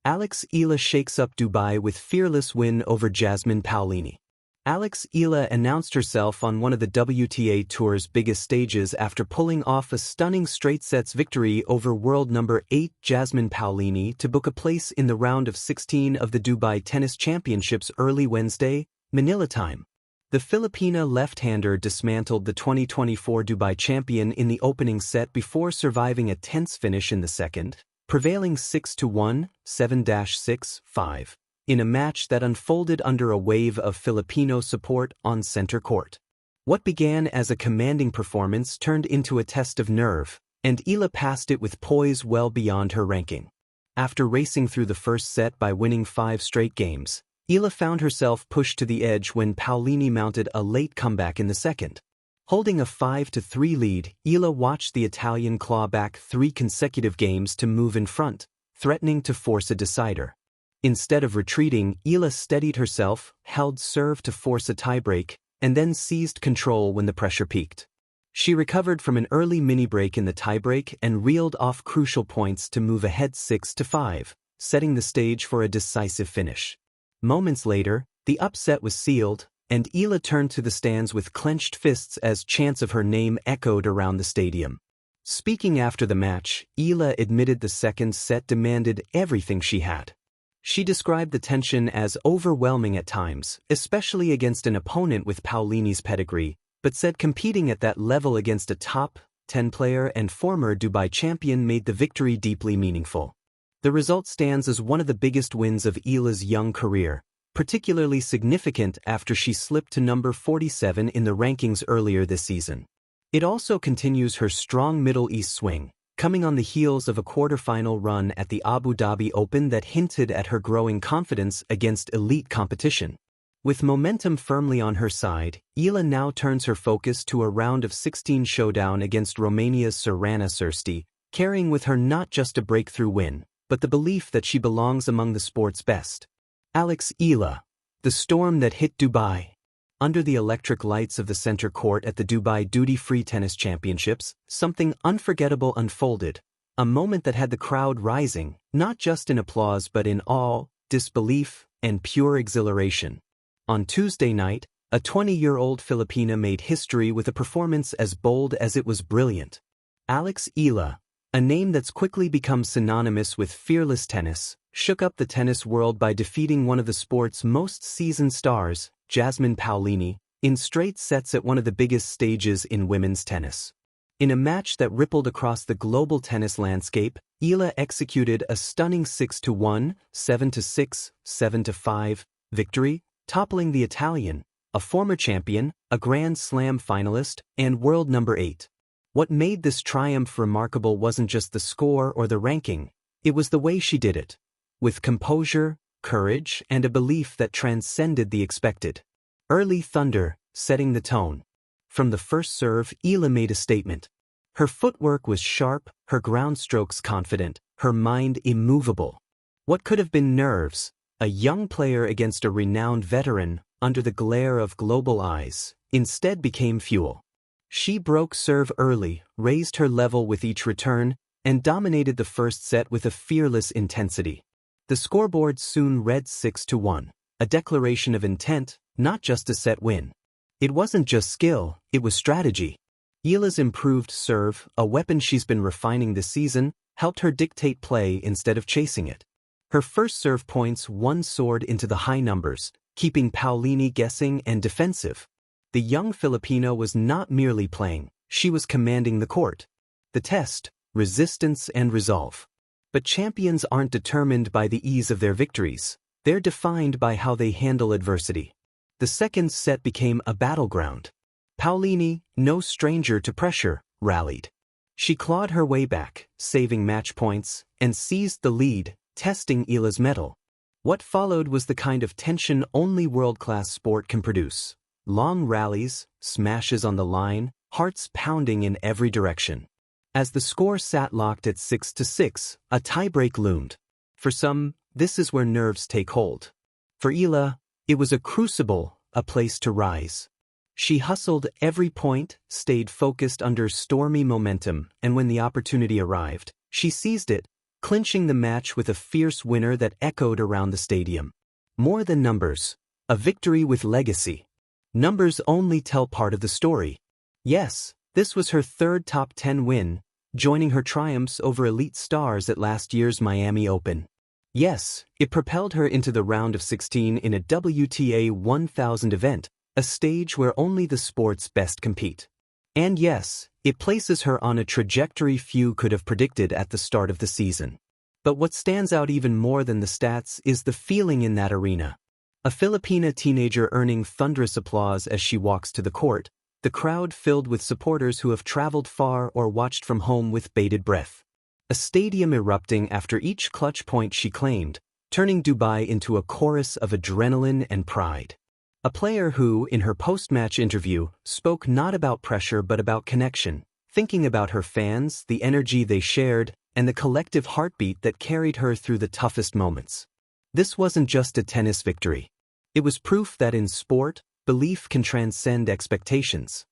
Alex Eala shakes up Dubai with fearless win over Jasmine Paolini. Alex Eala announced herself on one of the WTA Tour's biggest stages after pulling off a stunning straight-sets victory over world number 8 Jasmine Paolini to book a place in the round of 16 of the Dubai Tennis Championships early Wednesday, Manila time. The Filipina left-hander dismantled the 2024 Dubai champion in the opening set before surviving a tense finish in the second, prevailing 6-1, 7-6, 5, in a match that unfolded under a wave of Filipino support on center court. What began as a commanding performance turned into a test of nerve, and Eala passed it with poise well beyond her ranking. After racing through the first set by winning 5 straight games, Eala found herself pushed to the edge when Paolini mounted a late comeback in the second. Holding a 5-3 lead, Eala watched the Italian claw back 3 consecutive games to move in front, threatening to force a decider. Instead of retreating, Eala steadied herself, held serve to force a tiebreak, and then seized control when the pressure peaked. She recovered from an early mini-break in the tiebreak and reeled off crucial points to move ahead 6-5, setting the stage for a decisive finish. Moments later, the upset was sealed, and Eala turned to the stands with clenched fists as chants of her name echoed around the stadium. Speaking after the match, Eala admitted the second set demanded everything she had. She described the tension as overwhelming at times, especially against an opponent with Paolini's pedigree, but said competing at that level against a top 10 player and former Dubai champion made the victory deeply meaningful. The result stands as one of the biggest wins of Eala's young career, particularly significant after she slipped to number 47 in the rankings earlier this season. It also continues her strong Middle East swing, coming on the heels of a quarterfinal run at the Abu Dhabi Open that hinted at her growing confidence against elite competition. With momentum firmly on her side, Eala now turns her focus to a round of 16 showdown against Romania's Sorana Cîrstea, carrying with her not just a breakthrough win, but the belief that she belongs among the sport's best. Alex Eala, the storm that hit Dubai. Under the electric lights of the center court at the Dubai Duty-Free Tennis Championships, something unforgettable unfolded, a moment that had the crowd rising, not just in applause but in awe, disbelief, and pure exhilaration. On Tuesday night, a 20-year-old Filipina made history with a performance as bold as it was brilliant. Alex Eala, a name that's quickly become synonymous with fearless tennis, shook up the tennis world by defeating one of the sport's most seasoned stars, Jasmine Paolini, in straight sets at one of the biggest stages in women's tennis. In a match that rippled across the global tennis landscape, Eala executed a stunning 6-1, 7-6, 7-5 victory, toppling the Italian, a former champion, a Grand Slam finalist, and world number 8. What made this triumph remarkable wasn't just the score or the ranking, it was the way she did it. With composure, courage, and a belief that transcended the expected. Early thunder, setting the tone. From the first serve, Eala made a statement. Her footwork was sharp, her ground strokes confident, her mind immovable. What could have been nerves, a young player against a renowned veteran, under the glare of global eyes, instead became fuel. She broke serve early, raised her level with each return, and dominated the first set with a fearless intensity. The scoreboard soon read 6-1, a declaration of intent, not just a set win. It wasn't just skill, it was strategy. Eala's improved serve, a weapon she's been refining this season, helped her dictate play instead of chasing it. Her first serve points soared into the high numbers, keeping Paolini guessing and defensive. The young Filipino was not merely playing, she was commanding the court. The test, resistance and resolve. But champions aren't determined by the ease of their victories, they're defined by how they handle adversity. The second set became a battleground. Paolini, no stranger to pressure, rallied. She clawed her way back, saving match points, and seized the lead, testing Eala's mettle. What followed was the kind of tension only world-class sport can produce. Long rallies, smashes on the line, hearts pounding in every direction. As the score sat locked at 6-6, a tiebreak loomed. For some, this is where nerves take hold. For Eala, it was a crucible, a place to rise. She hustled every point, stayed focused under stormy momentum, and when the opportunity arrived, she seized it, clinching the match with a fierce winner that echoed around the stadium. More than numbers. A victory with legacy. Numbers only tell part of the story. Yes, this was her third top 10 win, joining her triumphs over elite stars at last year's Miami Open. Yes, it propelled her into the round of 16 in a WTA 1000 event, a stage where only the sport's best compete. And yes, it places her on a trajectory few could have predicted at the start of the season. But what stands out even more than the stats is the feeling in that arena. A Filipina teenager earning thunderous applause as she walks to the court, the crowd filled with supporters who have traveled far or watched from home with bated breath. A stadium erupting after each clutch point she claimed, turning Dubai into a chorus of adrenaline and pride. A player who, in her post-match interview, spoke not about pressure but about connection, thinking about her fans, the energy they shared, and the collective heartbeat that carried her through the toughest moments. This wasn't just a tennis victory. It was proof that in sport, belief can transcend expectations.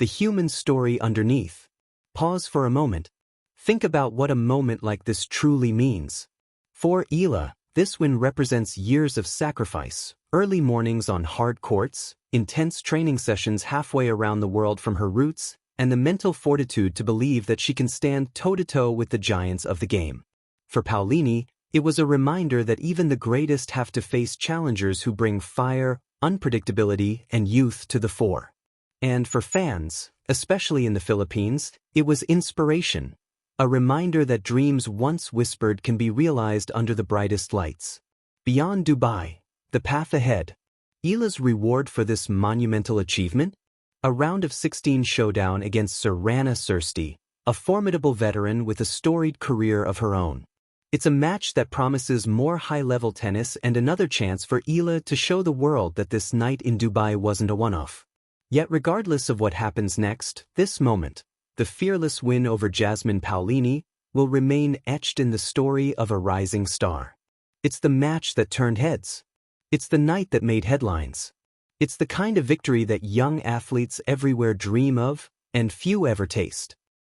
The human story underneath. Pause for a moment. Think about what a moment like this truly means. For Eala, this win represents years of sacrifice, early mornings on hard courts, intense training sessions halfway around the world from her roots, and the mental fortitude to believe that she can stand toe-to-toe with the giants of the game. For Paolini, it was a reminder that even the greatest have to face challengers who bring fire, unpredictability, and youth to the fore. And for fans, especially in the Philippines, it was inspiration, a reminder that dreams once whispered can be realized under the brightest lights. Beyond Dubai, the path ahead. Eala's reward for this monumental achievement? A round of 16 showdown against Serena Sirsti, a formidable veteran with a storied career of her own. It's a match that promises more high-level tennis and another chance for Eala to show the world that this night in Dubai wasn't a one-off. Yet regardless of what happens next, this moment, the fearless win over Jasmine Paolini, will remain etched in the story of a rising star. It's the match that turned heads. It's the night that made headlines. It's the kind of victory that young athletes everywhere dream of, and few ever taste.